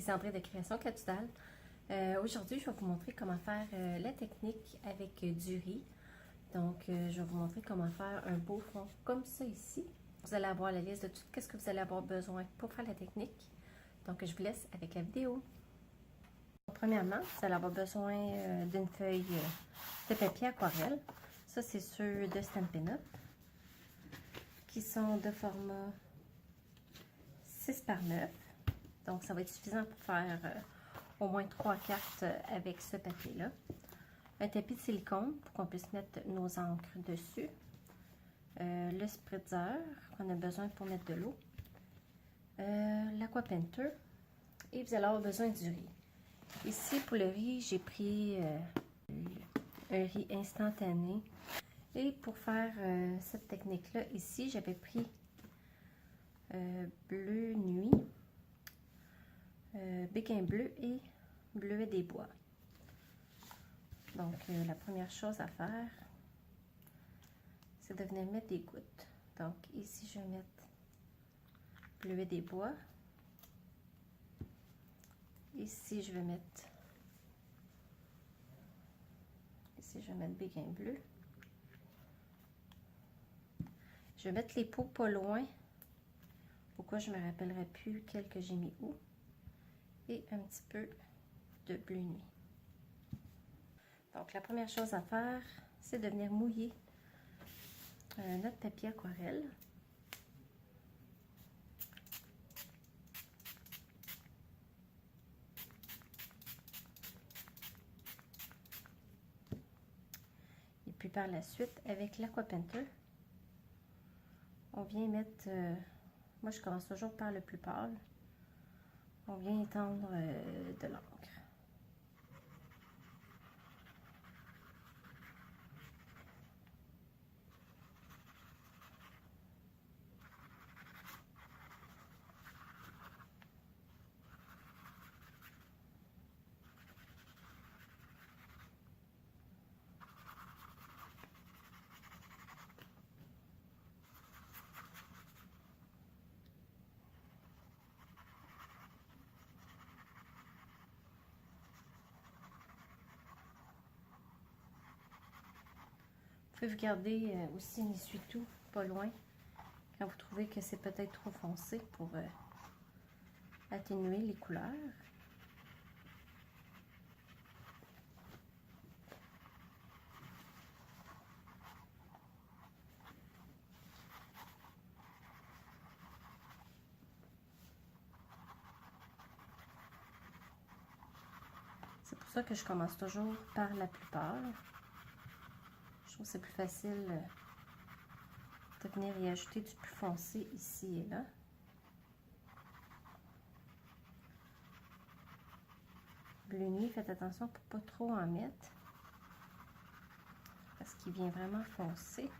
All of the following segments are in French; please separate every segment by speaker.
Speaker 1: Cendrée de Création Catudale. Aujourd'hui, je vais vous montrer comment faire la technique avec du riz. Donc, je vais vous montrer comment faire un beau fond comme ça ici. Vous allez avoir la liste de tout ce que vous allez avoir besoin pour faire la technique. Donc, je vous laisse avec la vidéo. Premièrement, vous allez avoir besoin d'une feuille de papier aquarelle. Ça, c'est ceux de Stampin' Up, qui sont de format 6 par 9. Donc, ça va être suffisant pour faire au moins 3 cartes avec ce papier-là. Un tapis de silicone pour qu'on puisse mettre nos encres dessus. Le spritzer qu'on a besoin pour mettre de l'eau. L'aqua painter. Et vous allez avoir besoin du riz. Ici, pour le riz, j'ai pris un riz instantané. Et pour faire cette technique-là, ici, j'avais pris bleu nuit, béguin bleu et bleuet des bois. Donc, la première chose à faire, c'est de venir mettre des gouttes. Donc, ici, je vais mettre bleuet des bois. Ici, je vais mettre béguin bleu. Je vais mettre les pots pas loin. Pourquoi je ne me rappellerai plus quel que j'ai mis où. Et un petit peu de bleu nuit. Donc, la première chose à faire, c'est de venir mouiller notre papier aquarelle. Et puis par la suite, avec l'aqua painter, on vient mettre, moi je commence toujours par le plus pâle, on vient étendre de l'encre. Vous pouvez vous garder aussi un essuie-tout pas loin quand vous trouvez que c'est peut-être trop foncé pour atténuer les couleurs. C'est pour ça que je commence toujours par la plus pâle. Je trouve que c'est plus facile de venir y ajouter du plus foncé ici et là. Bleu nuit, faites attention pour pas trop en mettre parce qu'il vient vraiment foncé.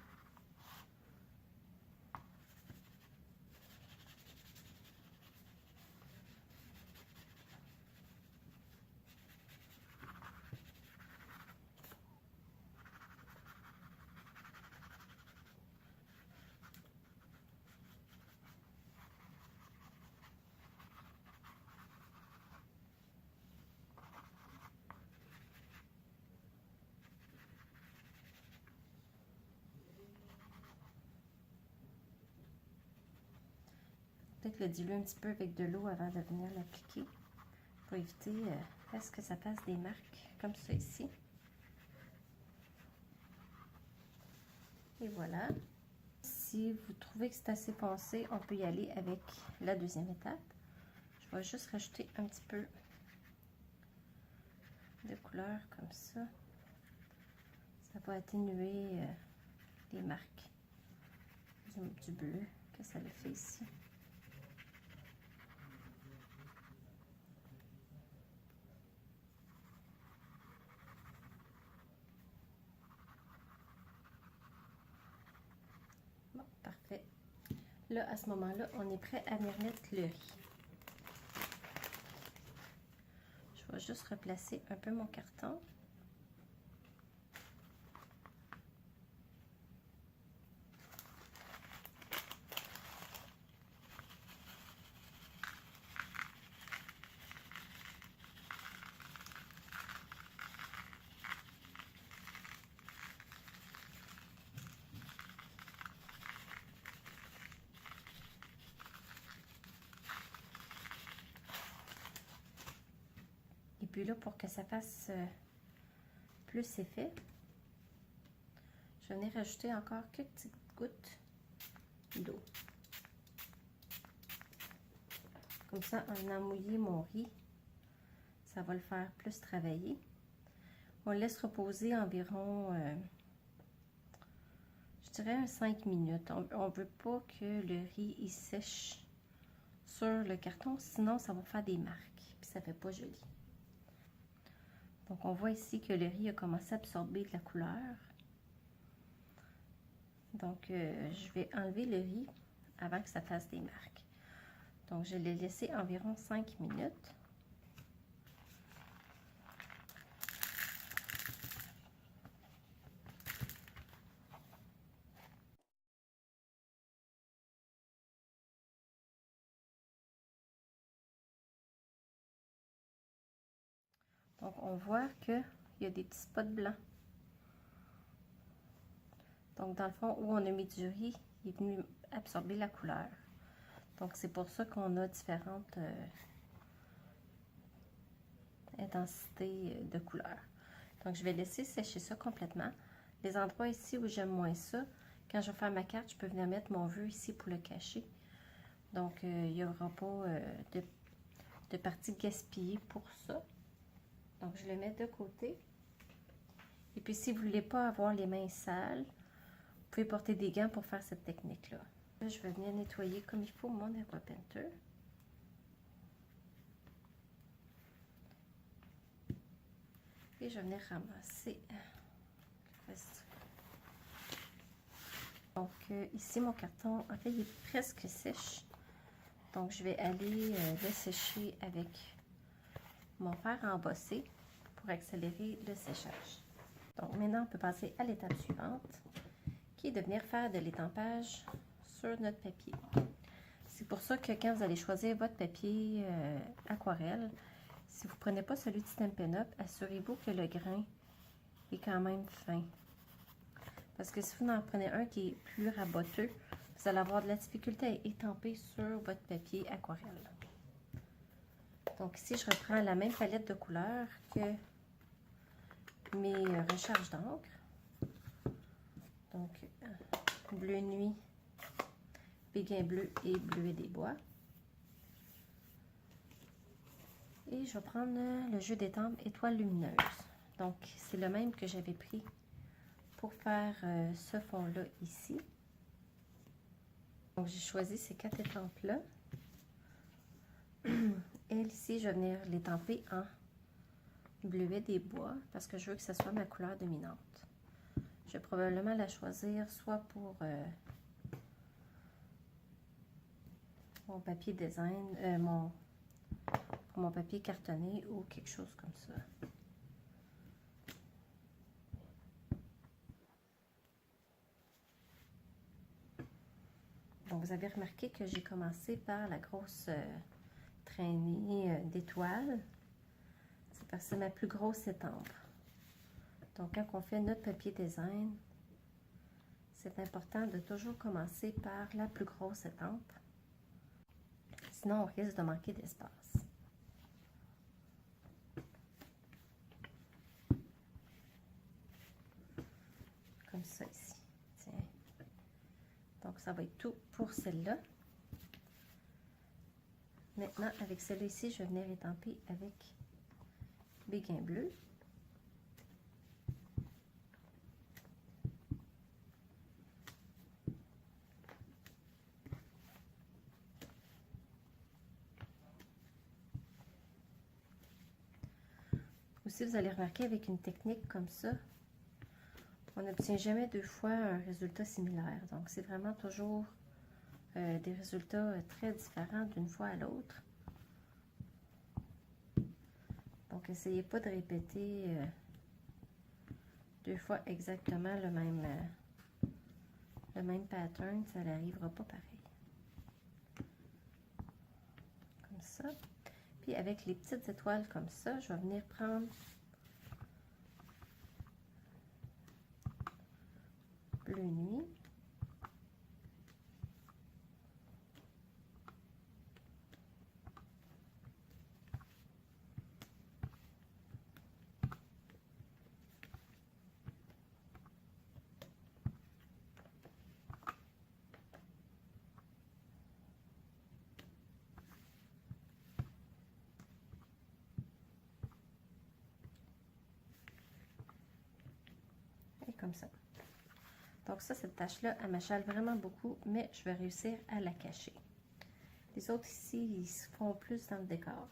Speaker 1: Peut-être le diluer un petit peu avec de l'eau avant de venir l'appliquer pour éviter à ce que ça fasse des marques comme ça ici. Et voilà. Si vous trouvez que c'est assez foncé, on peut y aller avec la deuxième étape. Je vais juste rajouter un petit peu de couleur comme ça. Ça va atténuer les marques du bleu que ça le fait ici. Bon, parfait. Là, à ce moment-là, on est prêt à venir mettre le riz. Je vais juste replacer un peu mon carton. début-là pour que ça fasse plus effet. Je vais venir rajouter encore quelques petites gouttes d'eau. Comme ça, en venant mouiller mon riz, ça va le faire plus travailler. On le laisse reposer environ, je dirais 5 minutes. On ne veut pas que le riz il sèche sur le carton, sinon ça va faire des marques, puis ça fait pas joli. Donc on voit ici que le riz a commencé à absorber de la couleur. Donc je vais enlever le riz avant que ça fasse des marques. Donc je l'ai laissé environ 5 minutes. Donc on voit qu'il y a des petits spots blancs. Donc dans le fond, où on a mis du riz, il est venu absorber la couleur. Donc c'est pour ça qu'on a différentes intensités de couleur. Donc je vais laisser sécher ça complètement. Les endroits ici où j'aime moins ça, quand je vais faire ma carte, je peux venir mettre mon vœu ici pour le cacher. Donc il n'y aura pas de partie gaspillée pour ça. Donc je le mets de côté. Et puis si vous ne voulez pas avoir les mains sales, vous pouvez porter des gants pour faire cette technique-là. Là, je vais venir nettoyer comme il faut mon aqua painter. Et je vais venir ramasser le reste. Donc ici mon carton, en fait il est presque sèche. Donc je vais aller le sécher avec mon fer embossé pour accélérer le séchage. Donc maintenant on peut passer à l'étape suivante, qui est de venir faire de l'étampage sur notre papier. C'est pour ça que quand vous allez choisir votre papier aquarelle, si vous ne prenez pas celui de Stampin' Up, assurez-vous que le grain est quand même fin. Parce que si vous en prenez un qui est plus raboteux, vous allez avoir de la difficulté à étamper sur votre papier aquarelle. Donc ici, je reprends la même palette de couleurs que mes recharges d'encre. Donc, bleu nuit, béguin bleu et bleuet des bois. Et je vais prendre le jeu d'étampe étoile lumineuse. Donc, c'est le même que j'avais pris pour faire ce fond-là ici. Donc, j'ai choisi ces 4 étampes-là. Et ici, je vais venir l'étamper en bleuet des bois parce que je veux que ce soit ma couleur dominante. Je vais probablement la choisir soit pour mon papier design, pour mon papier cartonné ou quelque chose comme ça. Donc, vous avez remarqué que j'ai commencé par la grosse traînée d'étoiles. C'est parce que c'est ma plus grosse étampe. Donc, quand on fait notre papier design, c'est important de toujours commencer par la plus grosse étampe. Sinon, on risque de manquer d'espace. Comme ça ici. Tiens. Donc, ça va être tout pour celle-là. Maintenant, avec celle-là ici, je vais venir étamper avec béguin bleu. Aussi, vous allez remarquer avec une technique comme ça, on n'obtient jamais deux fois un résultat similaire. Donc, c'est vraiment toujours des résultats très différents d'une fois à l'autre. Donc, essayez pas de répéter deux fois exactement le même pattern, ça n'arrivera pas pareil. Comme ça. Puis avec les petites étoiles comme ça, je vais venir prendre bleu nuit. comme ça. Donc ça, cette tache-là, elle m'achale vraiment beaucoup, mais je vais réussir à la cacher. Les autres ici, ils se font plus dans le décor.